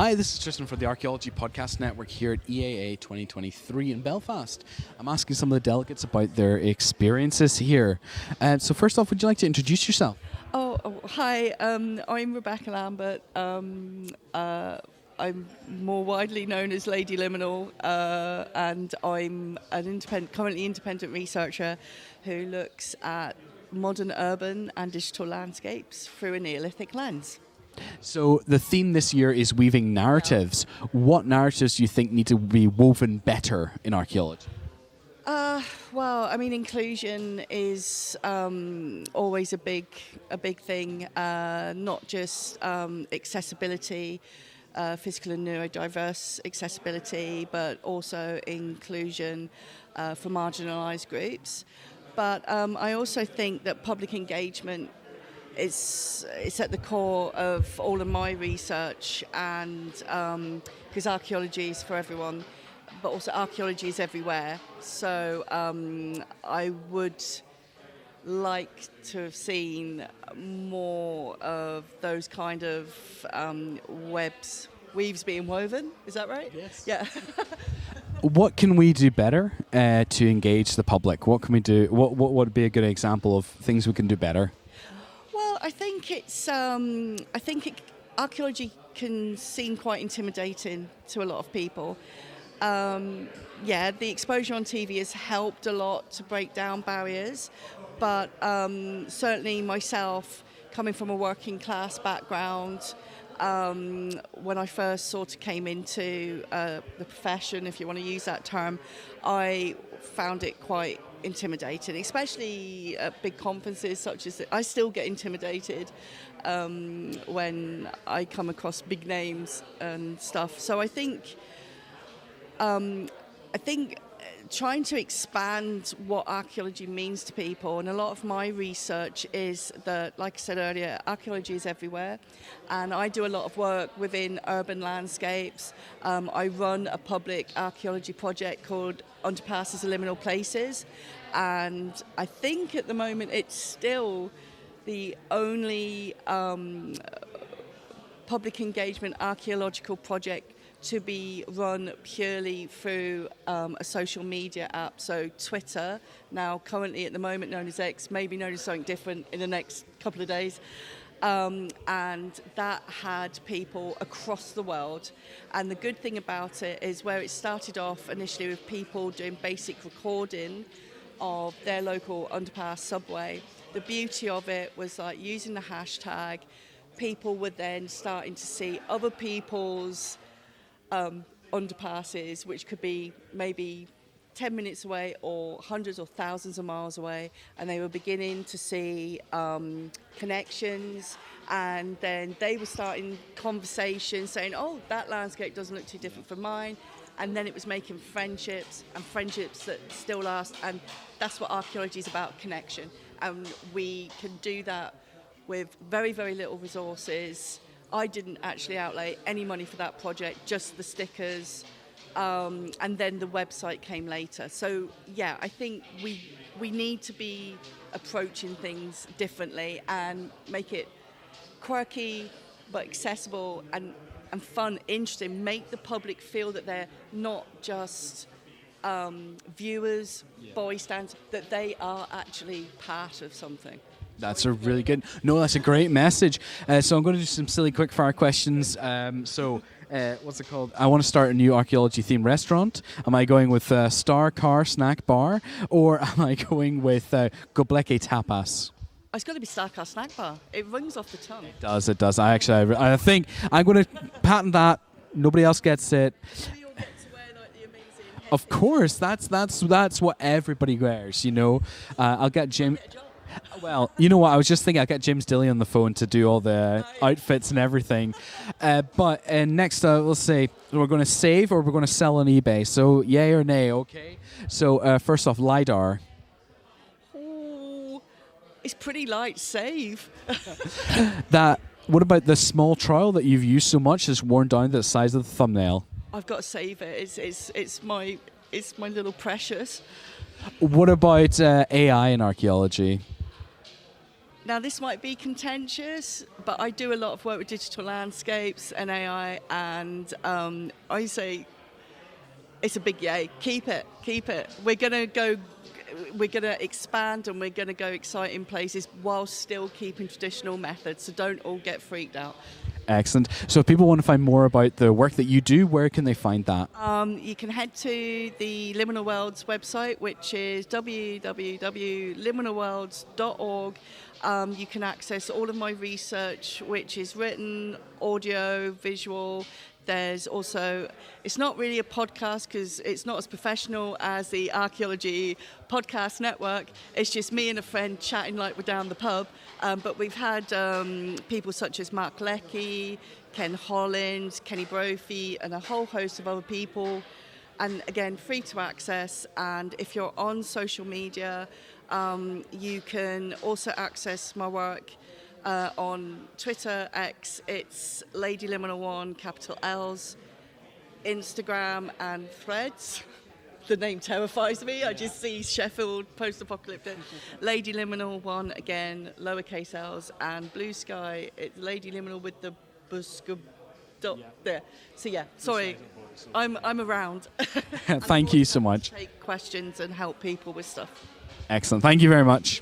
Hi, this is Tristan for the Archaeology Podcast Network here at EAA 2023 in Belfast. I'm asking some of the delegates about their experiences here. So first off, would you like to introduce yourself? Hi, I'm Rebecca Lambert. I'm more widely known as Lady Liminal, and I'm an currently independent researcher who looks at modern urban and digital landscapes through a Neolithic lens. So the theme this year is weaving narratives. What narratives do you think need to be woven better in archaeology? Inclusion is always a big thing. Not just accessibility, physical and neurodiverse accessibility, but also inclusion for marginalised groups. But I also think that public engagement is at the core of all of my research, and because archaeology is for everyone, but also archaeology is everywhere. So I would like to have seen more of those kind of weaves being woven. Is that right? Yes. Yeah. What can we do better to engage the public? What can we do? What would be a good example of things we can do better? Well, I think archaeology can seem quite intimidating to a lot of people. The exposure on TV has helped a lot to break down barriers, but certainly myself, coming from a working class background, when I first sort of came into the profession, if you want to use that term, I found it quite intimidating, especially at big conferences such as I still get intimidated when I come across big names and stuff. So I think trying to expand what archaeology means to people, and a lot of my research is that, like I said earlier, archaeology is everywhere, and I do a lot of work within urban landscapes. I run a public archaeology project called Underpasses and Liminal Places, and I think at the moment it's still the only public engagement archaeological project to be run purely through a social media app. So Twitter, now currently at the moment known as X, maybe known as something different in the next couple of days. And that had people across the world. And the good thing about it is where it started off initially with people doing basic recording of their local underpass subway, the beauty of it was like using the hashtag, people were then starting to see other people's underpasses, which could be maybe 10 minutes away or hundreds or thousands of miles away, and they were beginning to see connections, and then they were starting conversations saying, oh, that landscape doesn't look too different from mine, and then it was making friendships that still last. And that's what archaeology is about, connection, and we can do that with very, very little resources. I didn't actually outlay any money for that project, just the stickers, and then the website came later. So yeah, I think we need to be approaching things differently and make it quirky but accessible and fun, interesting, make the public feel that they're not just viewers, bystanders, that they are actually part of something. That's a really good... No, that's a great message. So I'm going to do some silly quick-fire questions. What's it called? I want to start a new archaeology-themed restaurant. Am I going with Star Car Snack Bar, or am I going with Gobleke Tapas? It's got to be Star Car Snack Bar. It rings off the tongue. It does. I think I'm going to patent that. Nobody else gets it. We all get to wear like the amazing... Of course, that's what everybody wears, you know. I'll get Jim... Well, you know what? I was just thinking I'll get James Dilly on the phone to do all the outfits and everything. But next, we'll say we're going to save or we're going to sell on eBay. So, yay or nay, okay? So, first off, LiDAR. Oh, it's pretty light, save. What about the small trowel that you've used so much is worn down to the size of the thumbnail? I've got to save it. It's my little precious. What about AI in archaeology? Now, this might be contentious, but I do a lot of work with digital landscapes and AI, and I say it's a big yay. Keep it. We're going to expand and we're going to go exciting places while still keeping traditional methods, so don't all get freaked out. Excellent. So if people want to find more about the work that you do, where can they find that? You can head to the Liminal Worlds website, which is www.liminalworlds.org. You can access all of my research, which is written, audio, visual. There's also, it's not really a podcast because it's not as professional as the Archaeology podcast network. It's just me and a friend chatting like we're down the pub. But we've had people such as Mark Leckie, Ken Holland, Kenny Brophy, and a whole host of other people. And again, free to access. And if you're on social media, you can also access my work on Twitter, X, it's Lady Liminal 1, capital L's, Instagram and Threads. The name terrifies me. I just see Sheffield post-apocalyptic. Lady Liminal 1 again, lowercase L's, and Blue Sky. It's Lady Liminal with the buska dot there. So yeah, sorry, I'm around. Thank you so much. Take questions and help people with stuff. Excellent. Thank you very much.